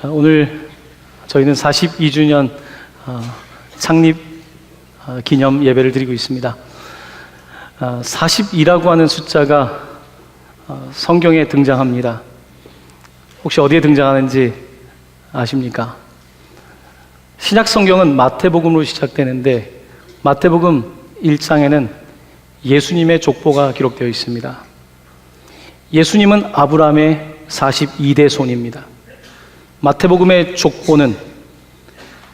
오늘 저희는 42주년 창립 기념 예배를 드리고 있습니다. 42라고 하는 숫자가 성경에 등장합니다. 혹시 어디에 등장하는지 아십니까? 신약 성경은 마태복음으로 시작되는데 마태복음 1장에는 예수님의 족보가 기록되어 있습니다. 예수님은 아브라함의 42대 손입니다. 마태복음의 족보는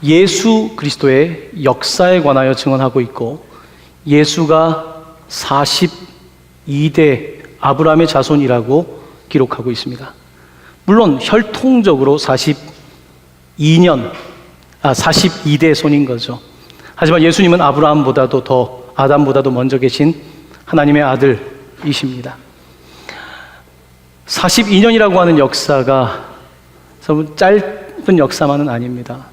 예수 그리스도의 역사에 관하여 증언하고 있고 예수가 42대 아브라함의 자손이라고 기록하고 있습니다. 물론 혈통적으로 42대 손인 거죠. 하지만 예수님은 아브라함보다도 더 아담보다도 먼저 계신 하나님의 아들이십니다. 42년이라고 하는 역사가 짧은 역사만은 아닙니다.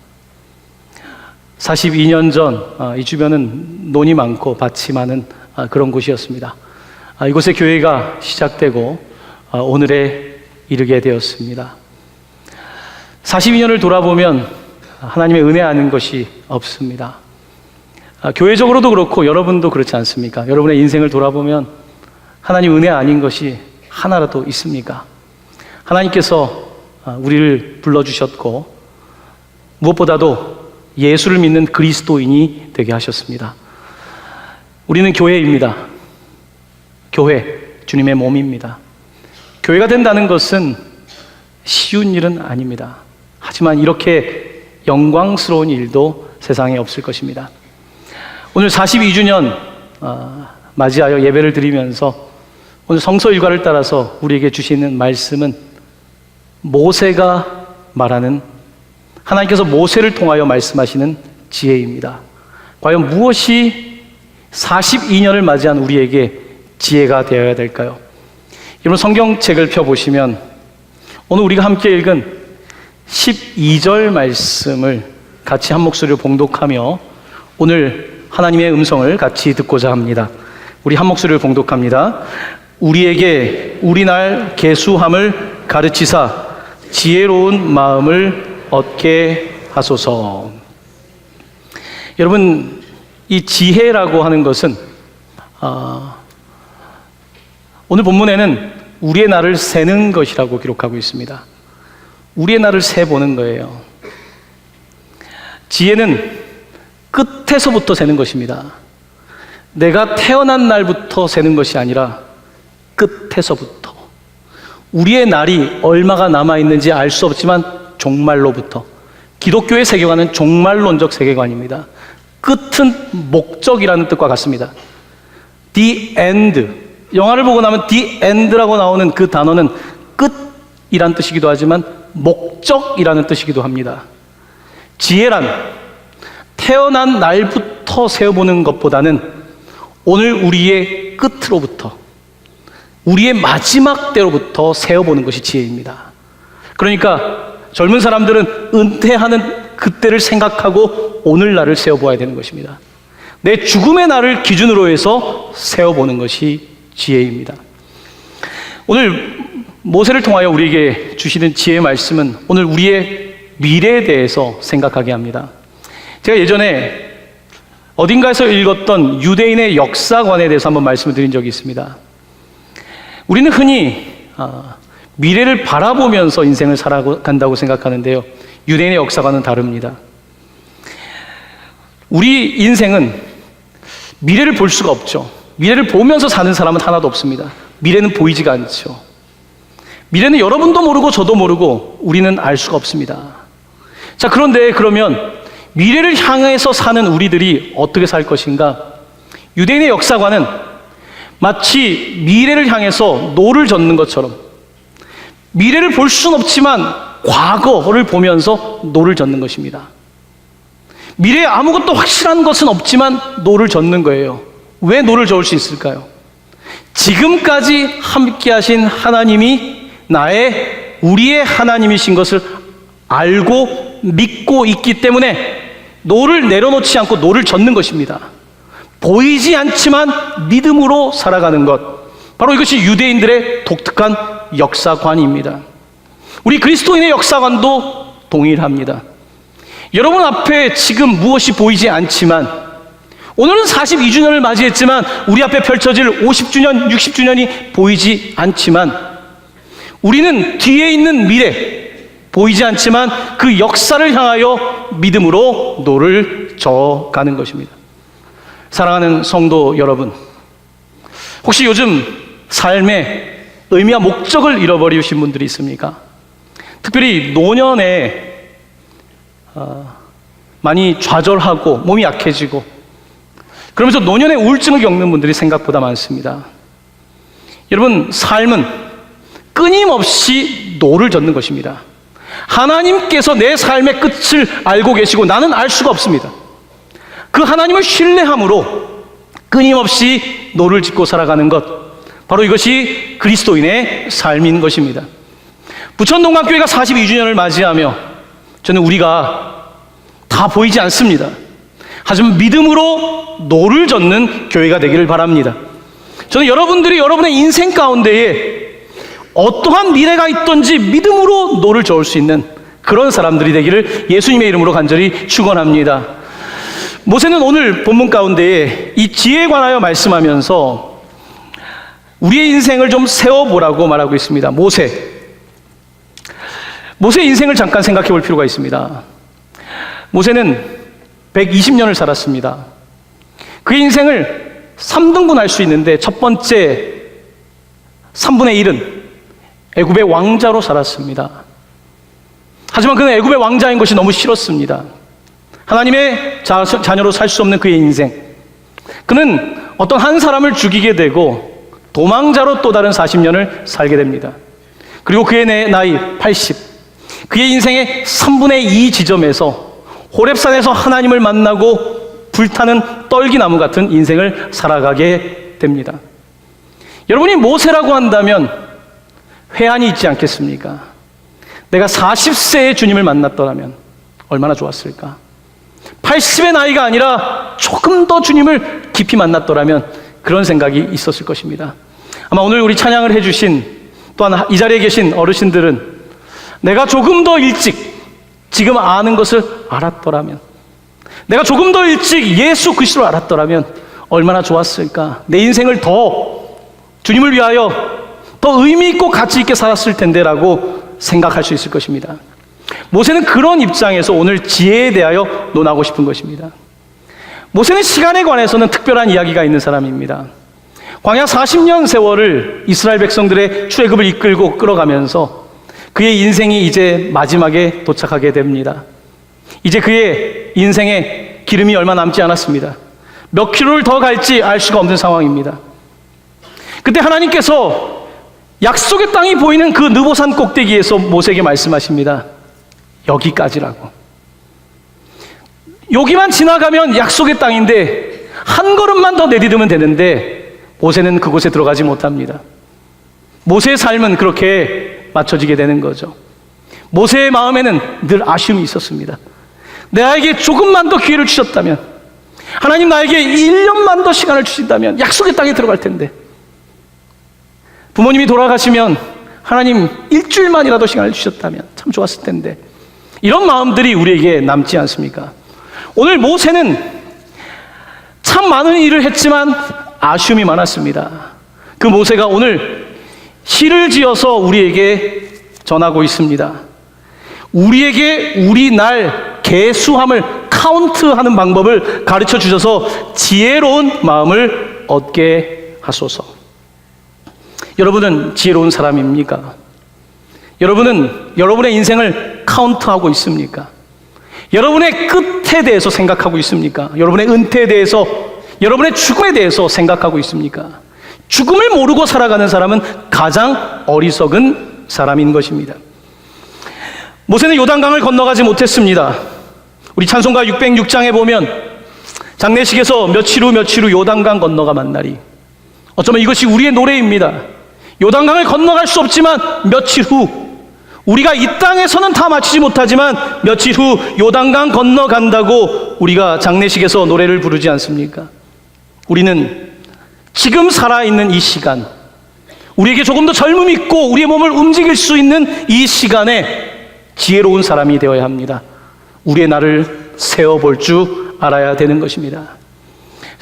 42년 전 이 주변은 논이 많고 밭이 많은 그런 곳이었습니다. 이곳에 교회가 시작되고 오늘에 이르게 되었습니다. 42년을 돌아보면 하나님의 은혜 아는 것이 없습니다. 교회적으로도 그렇고 여러분도 그렇지 않습니까? 여러분의 인생을 돌아보면 하나님 은혜 아닌 것이 하나라도 있습니까? 하나님께서 우리를 불러주셨고 무엇보다도 예수를 믿는 그리스도인이 되게 하셨습니다. 우리는 교회입니다. 교회, 주님의 몸입니다. 교회가 된다는 것은 쉬운 일은 아닙니다. 하지만 이렇게 영광스러운 일도 세상에 없을 것입니다. 오늘 42주년 맞이하여 예배를 드리면서 오늘 성서 일과를 따라서 우리에게 주시는 말씀은 모세가 말하는, 하나님께서 모세를 통하여 말씀하시는 지혜입니다. 과연 무엇이 42년을 맞이한 우리에게 지혜가 되어야 될까요? 여러분 성경책을 펴보시면 오늘 우리가 함께 읽은 12절 말씀을 같이 한 목소리로 봉독하며 오늘 하나님의 음성을 같이 듣고자 합니다. 우리 한 목소리를 봉독합니다. 우리에게 우리날 계수함을 가르치사 지혜로운 마음을 얻게 하소서. 여러분, 이 지혜라고 하는 것은 오늘 본문에는 우리의 날을 세는 것이라고 기록하고 있습니다. 우리의 날을 세보는 거예요. 지혜는 끝에서부터 세는 것입니다. 내가 태어난 날부터 세는 것이 아니라 끝에서부터. 우리의 날이 얼마가 남아있는지 알 수 없지만 종말로부터. 기독교의 세계관은 종말론적 세계관입니다. 끝은 목적이라는 뜻과 같습니다. The end. 영화를 보고 나면 The end라고 나오는 그 단어는 끝이란 뜻이기도 하지만 목적이라는 뜻이기도 합니다. 지혜란 태어난 날부터 세어보는 것보다는 오늘 우리의 끝으로부터, 우리의 마지막 때로부터 세어보는 것이 지혜입니다. 그러니까 젊은 사람들은 은퇴하는 그때를 생각하고 오늘날을 세어보아야 되는 것입니다. 내 죽음의 날을 기준으로 해서 세어보는 것이 지혜입니다. 오늘 모세를 통하여 우리에게 주시는 지혜의 말씀은 오늘 우리의 미래에 대해서 생각하게 합니다. 제가 예전에 어딘가에서 읽었던 유대인의 역사관에 대해서 한번 말씀을 드린 적이 있습니다. 우리는 흔히 미래를 바라보면서 인생을 살아간다고 생각하는데요. 유대인의 역사관은 다릅니다. 우리 인생은 미래를 볼 수가 없죠. 미래를 보면서 사는 사람은 하나도 없습니다. 미래는 보이지가 않죠. 미래는 여러분도 모르고 저도 모르고 우리는 알 수가 없습니다. 자, 그런데 그러면 미래를 향해서 사는 우리들이 어떻게 살 것인가? 유대인의 역사관은 마치 미래를 향해서 노를 젓는 것처럼 미래를 볼 수는 없지만 과거를 보면서 노를 젓는 것입니다. 미래에 아무것도 확실한 것은 없지만 노를 젓는 거예요. 왜 노를 저을 수 있을까요? 지금까지 함께 하신 하나님이 우리의 하나님이신 것을 알고 믿고 있기 때문에 노를 내려놓지 않고 노를 젓는 것입니다. 보이지 않지만 믿음으로 살아가는 것, 바로 이것이 유대인들의 독특한 역사관입니다. 우리 그리스도인의 역사관도 동일합니다. 여러분 앞에 지금 무엇이 보이지 않지만, 오늘은 42주년을 맞이했지만 우리 앞에 펼쳐질 50주년, 60주년이 보이지 않지만, 우리는 뒤에 있는 미래, 보이지 않지만 그 역사를 향하여 믿음으로 노를 저어가는 것입니다. 사랑하는 성도 여러분, 혹시 요즘 삶의 의미와 목적을 잃어버리신 분들이 있습니까? 특별히 노년에 많이 좌절하고 몸이 약해지고 그러면서 노년의 우울증을 겪는 분들이 생각보다 많습니다. 여러분, 삶은 끊임없이 노를 젓는 것입니다. 하나님께서 내 삶의 끝을 알고 계시고 나는 알 수가 없습니다. 그 하나님을 신뢰함으로 끊임없이 노를 짓고 살아가는 것, 바로 이것이 그리스도인의 삶인 것입니다. 부천동강교회가 42주년을 맞이하며 저는 우리가 다 보이지 않습니다. 하지만 믿음으로 노를 젓는 교회가 되기를 바랍니다. 저는 여러분들이 여러분의 인생 가운데에 어떠한 미래가 있든지 믿음으로 노를 저을 수 있는 그런 사람들이 되기를 예수님의 이름으로 간절히 축원합니다. 모세는 오늘 본문 가운데에 이 지혜에 관하여 말씀하면서 우리의 인생을 좀 세워보라고 말하고 있습니다. 모세의 인생을 잠깐 생각해 볼 필요가 있습니다. 모세는 120년을 살았습니다. 그의 인생을 3등분할 수 있는데 첫 번째 3분의 1은 애굽의 왕자로 살았습니다. 하지만 그는 애굽의 왕자인 것이 너무 싫었습니다. 하나님의 자녀로 살 수 없는 그의 인생, 그는 어떤 한 사람을 죽이게 되고 도망자로 또 다른 40년을 살게 됩니다. 그리고 그의 나이 80, 그의 인생의 3분의 2 지점에서 호렙산에서 하나님을 만나고 불타는 떨기나무 같은 인생을 살아가게 됩니다. 여러분이 모세라고 한다면 회한이 있지 않겠습니까? 내가 40세에 주님을 만났더라면 얼마나 좋았을까? 80의 나이가 아니라 조금 더 주님을 깊이 만났더라면 그런 생각이 있었을 것입니다. 아마 오늘 우리 찬양을 해주신 또한 이 자리에 계신 어르신들은 내가 조금 더 일찍 지금 아는 것을 알았더라면, 내가 조금 더 일찍 예수 그리스도를 알았더라면 얼마나 좋았을까? 내 인생을 더 주님을 위하여 더 의미 있고 가치 있게 살았을 텐데라고 생각할 수 있을 것입니다. 모세는 그런 입장에서 오늘 지혜에 대하여 논하고 싶은 것입니다. 모세는 시간에 관해서는 특별한 이야기가 있는 사람입니다. 광야 40년 세월을 이스라엘 백성들의 출애굽을 이끌고 끌어가면서 그의 인생이 이제 마지막에 도착하게 됩니다. 이제 그의 인생에 기름이 얼마 남지 않았습니다. 몇 킬로를 더 갈지 알 수가 없는 상황입니다. 그때 하나님께서 약속의 땅이 보이는 그 느보산 꼭대기에서 모세에게 말씀하십니다. 여기까지라고. 여기만 지나가면 약속의 땅인데 한 걸음만 더 내디디면 되는데 모세는 그곳에 들어가지 못합니다. 모세의 삶은 그렇게 맞춰지게 되는 거죠. 모세의 마음에는 늘 아쉬움이 있었습니다. 나에게 조금만 더 기회를 주셨다면, 하나님 나에게 1년만 더 시간을 주신다면 약속의 땅에 들어갈 텐데, 부모님이 돌아가시면 하나님 일주일만이라도 시간을 주셨다면 참 좋았을 텐데, 이런 마음들이 우리에게 남지 않습니까? 오늘 모세는 참 많은 일을 했지만 아쉬움이 많았습니다. 그 모세가 오늘 시를 지어서 우리에게 전하고 있습니다. 우리에게 우리 날 계수함을 카운트하는 방법을 가르쳐 주셔서 지혜로운 마음을 얻게 하소서. 여러분은 지혜로운 사람입니까? 여러분은 여러분의 인생을 카운트하고 있습니까? 여러분의 끝에 대해서 생각하고 있습니까? 여러분의 은퇴에 대해서, 여러분의 죽음에 대해서 생각하고 있습니까? 죽음을 모르고 살아가는 사람은 가장 어리석은 사람인 것입니다. 모세는 요단강을 건너가지 못했습니다. 우리 찬송가 606장에 보면 장례식에서 며칠 후 요단강 건너가 만나리. 어쩌면 이것이 우리의 노래입니다. 요단강을 건너갈 수 없지만 며칠 후, 우리가 이 땅에서는 다 마치지 못하지만 며칠 후 요단강 건너간다고 우리가 장례식에서 노래를 부르지 않습니까? 우리는 지금 살아있는 이 시간, 우리에게 조금 더 젊음이 있고 우리의 몸을 움직일 수 있는 이 시간에 지혜로운 사람이 되어야 합니다. 우리의 날을 세어볼 줄 알아야 되는 것입니다.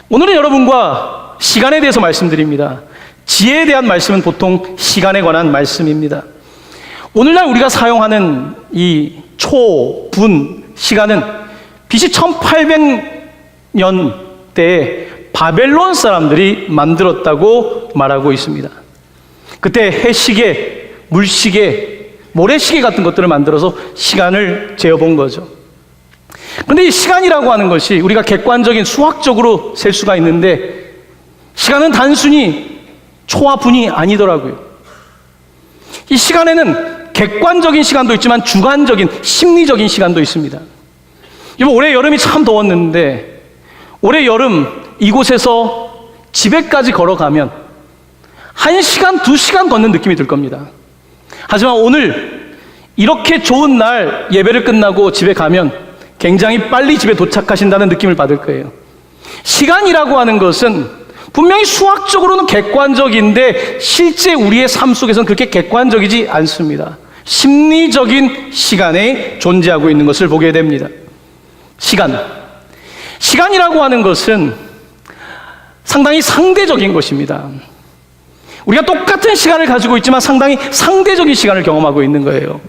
오늘은 여러분과 시간에 대해서 말씀드립니다. 지혜에 대한 말씀은 보통 시간에 관한 말씀입니다. 오늘날 우리가 사용하는 이 초, 분, 시간은 BC 1800년대에 바벨론 사람들이 만들었다고 말하고 있습니다. 그때 해시계, 물시계, 모래시계 같은 것들을 만들어서 시간을 재어본 거죠. 그런데 이 시간이라고 하는 것이 우리가 객관적인 수학적으로 셀 수가 있는데 시간은 단순히 초와 분이 아니더라고요. 이 시간에는 객관적인 시간도 있지만 주관적인, 심리적인 시간도 있습니다. 여러분, 올해 여름이 참 더웠는데 올해 여름 이곳에서 집에까지 걸어가면 1시간, 2시간 걷는 느낌이 들 겁니다. 하지만 오늘 이렇게 좋은 날 예배를 끝나고 집에 가면 굉장히 빨리 집에 도착하신다는 느낌을 받을 거예요. 시간이라고 하는 것은 분명히 수학적으로는 객관적인데 실제 우리의 삶 속에서는 그렇게 객관적이지 않습니다. 심리적인 시간에 존재하고 있는 것을 보게 됩니다. 시간이라고 하는 것은 상당히 상대적인 것입니다. 우리가 똑같은 시간을 가지고 있지만 상당히 상대적인 시간을 경험하고 있는 거예요.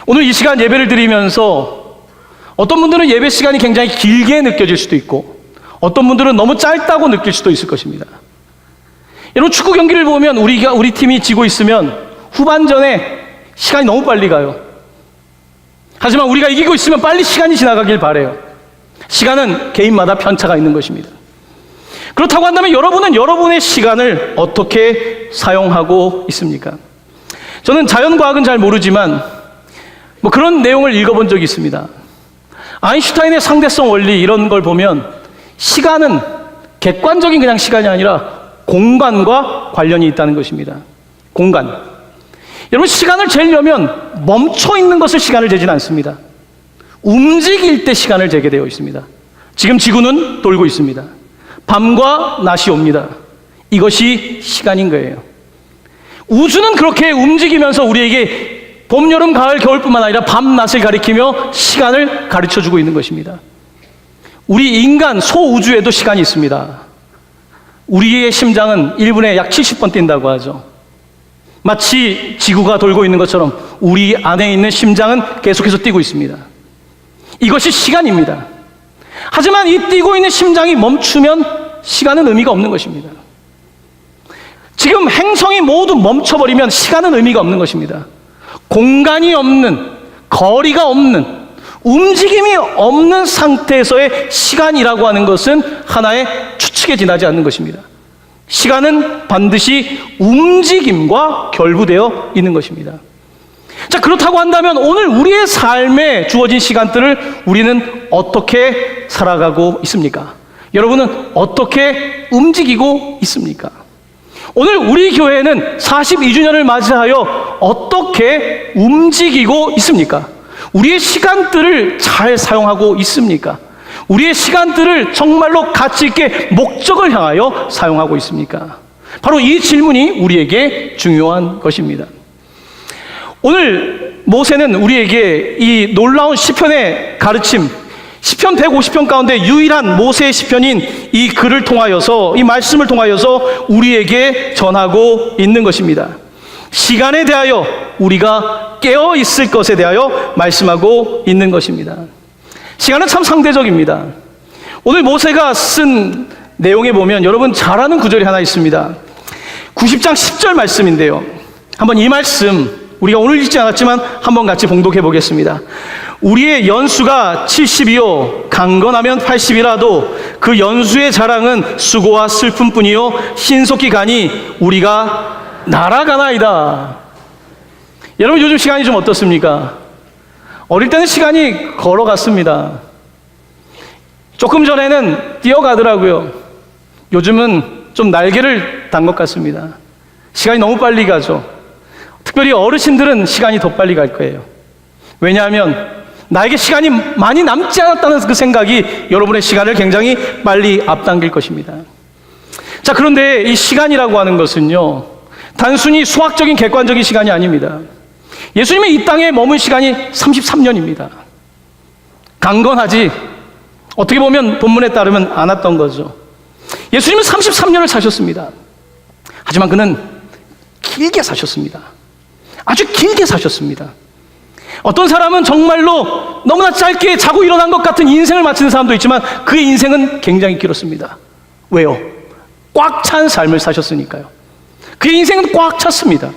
오늘 이 시간 예배를 드리면서 어떤 분들은 예배 시간이 굉장히 길게 느껴질 수도 있고 어떤 분들은 너무 짧다고 느낄 수도 있을 것입니다. 여러분, 축구 경기를 보면 우리 팀이 지고 있으면 후반전에 시간이 너무 빨리 가요. 하지만 우리가 이기고 있으면 빨리 시간이 지나가길 바라요. 시간은 개인마다 편차가 있는 것입니다. 그렇다고 한다면 여러분은 여러분의 시간을 어떻게 사용하고 있습니까? 저는 자연과학은 잘 모르지만 그런 내용을 읽어본 적이 있습니다. 아인슈타인의 상대성 원리 이런 걸 보면 시간은 객관적인 그냥 시간이 아니라 공간과 관련이 있다는 것입니다. 공간. 여러분, 시간을 재려면 멈춰 있는 것을 시간을 재지는 않습니다. 움직일 때 시간을 재게 되어 있습니다. 지금 지구는 돌고 있습니다. 밤과 낮이 옵니다. 이것이 시간인 거예요. 우주는 그렇게 움직이면서 우리에게 봄, 여름, 가을, 겨울뿐만 아니라 밤, 낮을 가리키며 시간을 가르쳐주고 있는 것입니다. 우리 인간 소우주에도 시간이 있습니다. 우리의 심장은 1분에 약 70번 뛴다고 하죠. 마치 지구가 돌고 있는 것처럼 우리 안에 있는 심장은 계속해서 뛰고 있습니다. 이것이 시간입니다. 하지만 이 뛰고 있는 심장이 멈추면 시간은 의미가 없는 것입니다. 지금 행성이 모두 멈춰버리면 시간은 의미가 없는 것입니다. 공간이 없는, 거리가 없는, 움직임이 없는 상태에서의 시간이라고 하는 것은 하나의 추측에 지나지 않는 것입니다. 시간은 반드시 움직임과 결부되어 있는 것입니다. 자, 그렇다고 한다면 오늘 우리의 삶에 주어진 시간들을 우리는 어떻게 살아가고 있습니까? 여러분은 어떻게 움직이고 있습니까? 오늘 우리 교회는 42주년을 맞이하여 어떻게 움직이고 있습니까? 우리의 시간들을 잘 사용하고 있습니까? 우리의 시간들을 정말로 가치 있게 목적을 향하여 사용하고 있습니까? 바로 이 질문이 우리에게 중요한 것입니다. 오늘 모세는 우리에게 이 놀라운 시편의 가르침, 시편 150편 가운데 유일한 모세의 시편인 이 글을 통하여서, 이 말씀을 통하여서 우리에게 전하고 있는 것입니다. 시간에 대하여 우리가 깨어 있을 것에 대하여 말씀하고 있는 것입니다. 시간은 참 상대적입니다. 오늘 모세가 쓴 내용에 보면 여러분 잘 아는 구절이 하나 있습니다. 90장 10절 말씀인데요. 한번 이 말씀 우리가 오늘 읽지 않았지만 한번 같이 봉독해 보겠습니다. 우리의 연수가 70이요 강건하면 80이라도 그 연수의 자랑은 수고와 슬픔뿐이요 신속히 가니 우리가 날아가나이다. 여러분, 요즘 시간이 좀 어떻습니까? 어릴 때는 시간이 걸어갔습니다. 조금 전에는 뛰어가더라고요. 요즘은 좀 날개를 단 것 같습니다. 시간이 너무 빨리 가죠. 특별히 어르신들은 시간이 더 빨리 갈 거예요. 왜냐하면 나에게 시간이 많이 남지 않았다는 그 생각이 여러분의 시간을 굉장히 빨리 앞당길 것입니다. 자, 그런데 이 시간이라고 하는 것은요, 단순히 수학적인 객관적인 시간이 아닙니다. 예수님의 이 땅에 머문 시간이 33년입니다. 강건하지 어떻게 보면 본문에 따르면 않았던 거죠. 예수님은 33년을 사셨습니다. 하지만 그는 길게 사셨습니다. 아주 길게 사셨습니다. 어떤 사람은 정말로 너무나 짧게 자고 일어난 것 같은 인생을 마치는 사람도 있지만 그의 인생은 굉장히 길었습니다. 왜요? 꽉 찬 삶을 사셨으니까요. 그의 인생은 꽉 찼습니다.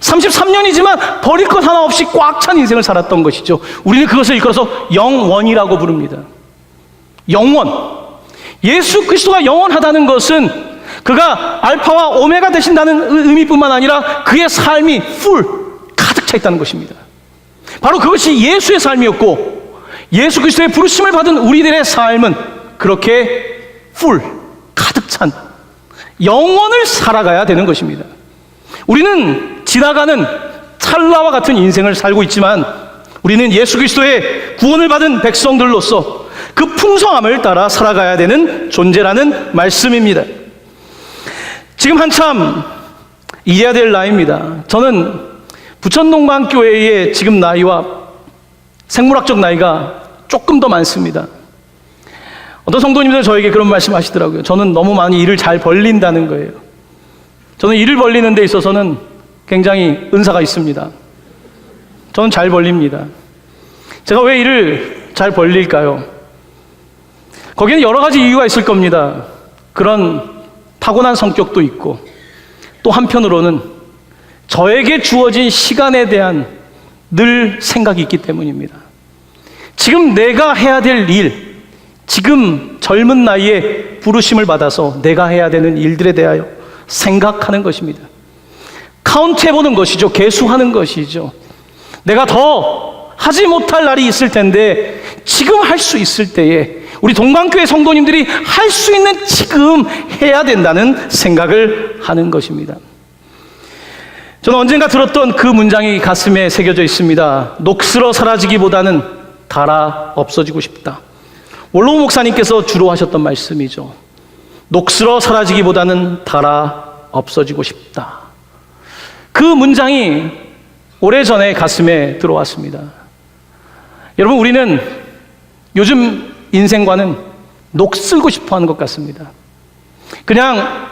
33년이지만 버릴 것 하나 없이 꽉 찬 인생을 살았던 것이죠. 우리는 그것을 일컬어서 영원이라고 부릅니다. 영원. 예수 그리스도가 영원하다는 것은 그가 알파와 오메가 되신다는 의미뿐만 아니라 그의 삶이 가득 차 있다는 것입니다. 바로 그것이 예수의 삶이었고, 예수 그리스도의 부르심을 받은 우리들의 삶은 그렇게 가득 찬 영원을 살아가야 되는 것입니다. 우리는 지나가는 찰나와 같은 인생을 살고 있지만 우리는 예수 그리스도의 구원을 받은 백성들로서 그 풍성함을 따라 살아가야 되는 존재라는 말씀입니다. 지금 한참 일해야 될 나이입니다. 저는 부천동방교회의 지금 나이와 생물학적 나이가 조금 더 많습니다. 어떤 성도님들은 저에게 그런 말씀 하시더라고요. 저는 너무 많이 일을 잘 벌린다는 거예요. 저는 일을 벌리는 데 있어서는 굉장히 은사가 있습니다. 저는 잘 벌립니다. 제가 왜 일을 잘 벌릴까요? 거기는 여러 가지 이유가 있을 겁니다. 그런 타고난 성격도 있고, 또 한편으로는 저에게 주어진 시간에 대한 늘 생각이 있기 때문입니다. 지금 내가 해야 될 일, 지금 젊은 나이에 부르심을 받아서 내가 해야 되는 일들에 대하여 생각하는 것입니다. 카운트해보는 것이죠. 계수하는 것이죠. 내가 더 하지 못할 날이 있을 텐데 지금 할 수 있을 때에 우리 동방교회 성도님들이 할 수 있는 지금 해야 된다는 생각을 하는 것입니다. 저는 언젠가 들었던 그 문장이 가슴에 새겨져 있습니다. 녹슬어 사라지기보다는 닳아 없어지고 싶다. 원로우 목사님께서 주로 하셨던 말씀이죠. 녹슬어 사라지기보다는 닳아 없어지고 싶다. 그 문장이 오래전에 가슴에 들어왔습니다. 여러분, 우리는 요즘 인생과는 녹슬고 싶어 하는 것 같습니다. 그냥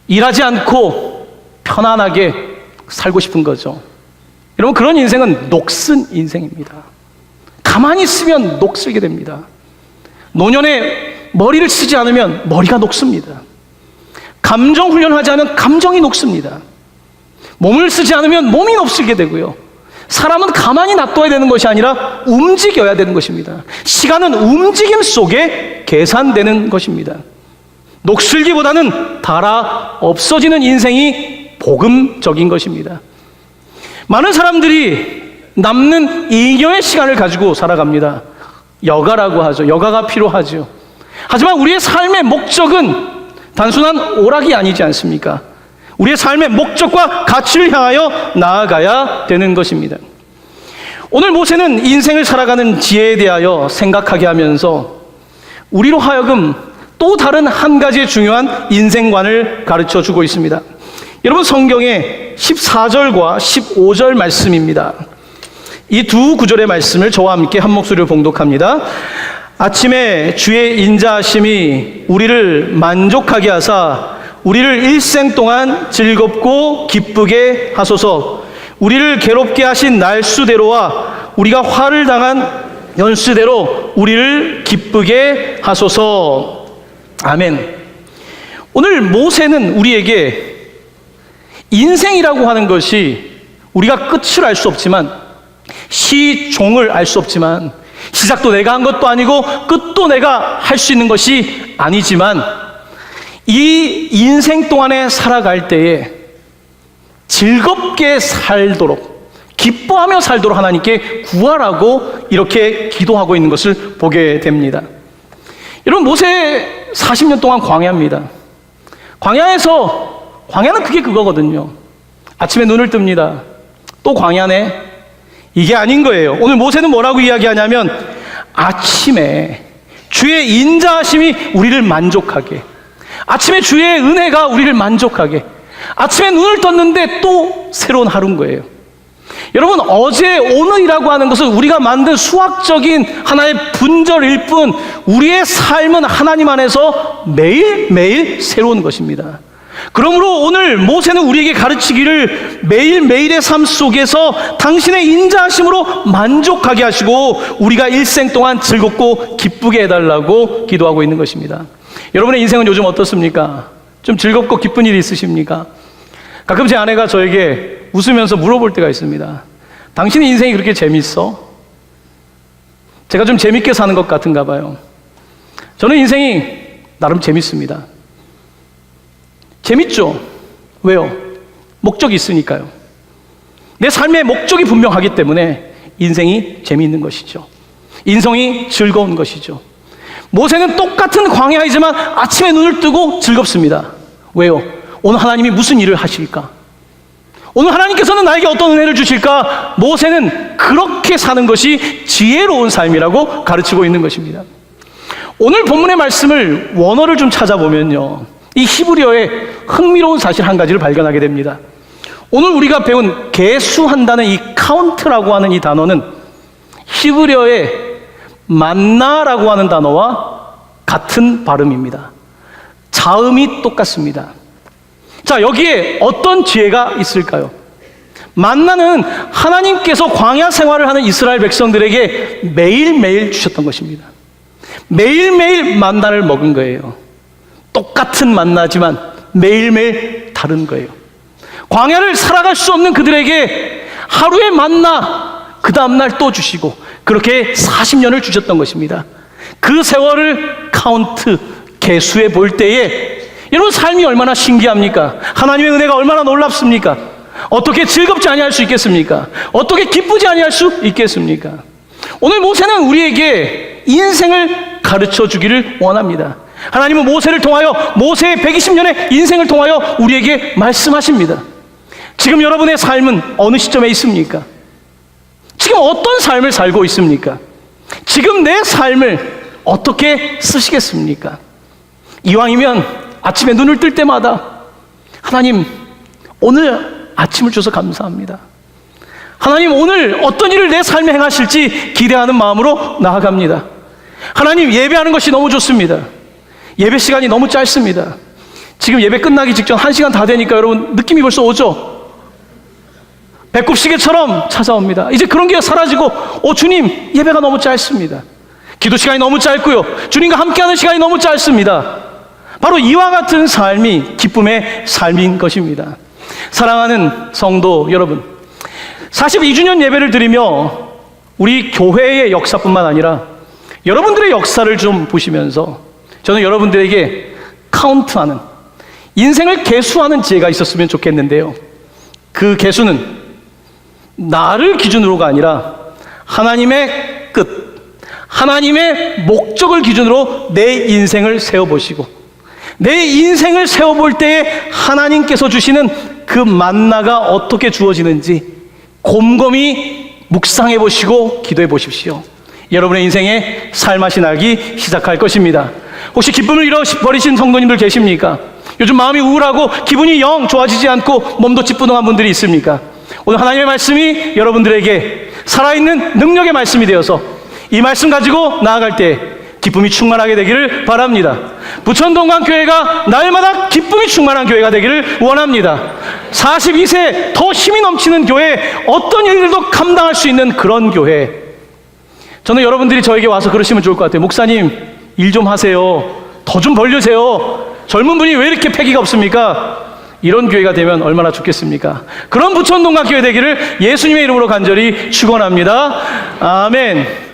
일하지 않고 편안하게 살고 싶은 거죠. 여러분, 그런 인생은 녹슨 인생입니다. 가만히 있으면 녹슬게 됩니다. 노년에 머리를 쓰지 않으면 머리가 녹습니다. 감정 훈련하지 않으면 감정이 녹습니다. 몸을 쓰지 않으면 몸이 녹슬게 되고요. 사람은 가만히 놔둬야 되는 것이 아니라 움직여야 되는 것입니다. 시간은 움직임 속에 계산되는 것입니다. 녹슬기보다는 닳아 없어지는 인생이 복음적인 것입니다. 많은 사람들이 남는 잉여의 시간을 가지고 살아갑니다. 여가라고 하죠. 여가가 필요하죠. 하지만 우리의 삶의 목적은 단순한 오락이 아니지 않습니까? 우리의 삶의 목적과 가치를 향하여 나아가야 되는 것입니다. 오늘 모세는 인생을 살아가는 지혜에 대하여 생각하게 하면서 우리로 하여금 또 다른 한 가지의 중요한 인생관을 가르쳐 주고 있습니다. 여러분, 성경의 14절과 15절 말씀입니다. 이 두 구절의 말씀을 저와 함께 한 목소리로 봉독합니다. 아침에 주의 인자하심이 우리를 만족하게 하사 우리를 일생 동안 즐겁고 기쁘게 하소서. 우리를 괴롭게 하신 날수대로와 우리가 화를 당한 연수대로 우리를 기쁘게 하소서. 아멘. 오늘 모세는 우리에게 인생이라고 하는 것이 우리가 끝을 알 수 없지만, 시종을 알 수 없지만, 시작도 내가 한 것도 아니고 끝도 내가 할 수 있는 것이 아니지만, 이 인생 동안에 살아갈 때에 즐겁게 살도록, 기뻐하며 살도록 하나님께 구하라고 이렇게 기도하고 있는 것을 보게 됩니다. 여러분, 모세 40년 동안 광야입니다. 광야는 그게 그거거든요. 아침에 눈을 뜹니다. 또 광야네. 이게 아닌 거예요. 오늘 모세는 뭐라고 이야기하냐면, 아침에 주의 인자하심이 우리를 만족하게, 아침에 주의 은혜가 우리를 만족하게, 아침에 눈을 떴는데 또 새로운 하루인 거예요. 여러분, 어제 오늘이라고 하는 것은 우리가 만든 수학적인 하나의 분절일 뿐, 우리의 삶은 하나님 안에서 매일매일 새로운 것입니다. 그러므로 오늘 모세는 우리에게 가르치기를 매일매일의 삶 속에서 당신의 인자하심으로 만족하게 하시고 우리가 일생 동안 즐겁고 기쁘게 해달라고 기도하고 있는 것입니다. 여러분의 인생은 요즘 어떻습니까? 좀 즐겁고 기쁜 일이 있으십니까? 가끔 제 아내가 저에게 웃으면서 물어볼 때가 있습니다. 당신의 인생이 그렇게 재밌어? 제가 좀 재밌게 사는 것 같은가 봐요. 저는 인생이 나름 재밌습니다. 재밌죠? 왜요? 목적이 있으니까요. 내 삶의 목적이 분명하기 때문에 인생이 재미있는 것이죠. 인생이 즐거운 것이죠. 모세는 똑같은 광야이지만 아침에 눈을 뜨고 즐겁습니다. 왜요? 오늘 하나님이 무슨 일을 하실까? 오늘 하나님께서는 나에게 어떤 은혜를 주실까? 모세는 그렇게 사는 것이 지혜로운 삶이라고 가르치고 있는 것입니다. 오늘 본문의 말씀을 원어를 좀 찾아보면요, 이 히브리어의 흥미로운 사실 한 가지를 발견하게 됩니다. 오늘 우리가 배운 계수한다는 이 카운트라고 하는 이 단어는 히브리어의 만나라고 하는 단어와 같은 발음입니다. 자음이 똑같습니다. 자, 여기에 어떤 지혜가 있을까요? 만나는 하나님께서 광야 생활을 하는 이스라엘 백성들에게 매일매일 주셨던 것입니다. 매일매일 만나를 먹은 거예요. 똑같은 만나지만 매일매일 다른 거예요. 광야를 살아갈 수 없는 그들에게 하루의 만나, 그 다음날 또 주시고 그렇게 40년을 주셨던 것입니다. 그 세월을 카운트, 계수해 볼 때에 여러분, 삶이 얼마나 신기합니까? 하나님의 은혜가 얼마나 놀랍습니까? 어떻게 즐겁지 아니할 수 있겠습니까? 어떻게 기쁘지 아니할 수 있겠습니까? 오늘 모세는 우리에게 인생을 가르쳐 주기를 원합니다. 하나님은 모세를 통하여, 모세의 120년의 인생을 통하여 우리에게 말씀하십니다. 지금 여러분의 삶은 어느 시점에 있습니까? 지금 어떤 삶을 살고 있습니까? 지금 내 삶을 어떻게 쓰시겠습니까? 이왕이면 아침에 눈을 뜰 때마다 하나님, 오늘 아침을 줘서 감사합니다. 하나님, 오늘 어떤 일을 내 삶에 행하실지 기대하는 마음으로 나아갑니다. 하나님, 예배하는 것이 너무 좋습니다. 예배 시간이 너무 짧습니다. 지금 예배 끝나기 직전 1시간 다 되니까 여러분 느낌이 벌써 오죠? 배꼽시계처럼 찾아옵니다. 이제 그런 게 사라지고, 주님, 예배가 너무 짧습니다. 기도 시간이 너무 짧고요, 주님과 함께하는 시간이 너무 짧습니다. 바로 이와 같은 삶이 기쁨의 삶인 것입니다. 사랑하는 성도 여러분, 42주년 예배를 드리며 우리 교회의 역사뿐만 아니라 여러분들의 역사를 좀 보시면서 저는 여러분들에게 카운트하는, 인생을 계수하는 지혜가 있었으면 좋겠는데요, 그 계수는 나를 기준으로가 아니라 하나님의 끝, 하나님의 목적을 기준으로 내 인생을 세워보시고, 내 인생을 세워볼 때에 하나님께서 주시는 그 만나가 어떻게 주어지는지 곰곰이 묵상해 보시고 기도해 보십시오. 여러분의 인생에 살맛이 나기 시작할 것입니다. 혹시 기쁨을 잃어버리신 성도님들 계십니까? 요즘 마음이 우울하고 기분이 영 좋아지지 않고 몸도 찌뿌둥한 분들이 있습니까? 오늘 하나님의 말씀이 여러분들에게 살아있는 능력의 말씀이 되어서 이 말씀 가지고 나아갈 때 기쁨이 충만하게 되기를 바랍니다. 부천동강교회가 날마다 기쁨이 충만한 교회가 되기를 원합니다. 42세 더 힘이 넘치는 교회, 어떤 일들도 감당할 수 있는 그런 교회. 저는 여러분들이 저에게 와서 그러시면 좋을 것 같아요. 목사님, 일 좀 하세요. 더 좀 벌려세요. 젊은 분이 왜 이렇게 패기가 없습니까? 이런 교회가 되면 얼마나 좋겠습니까? 그런 부천동강교회 되기를 예수님의 이름으로 간절히 축원합니다. 아멘.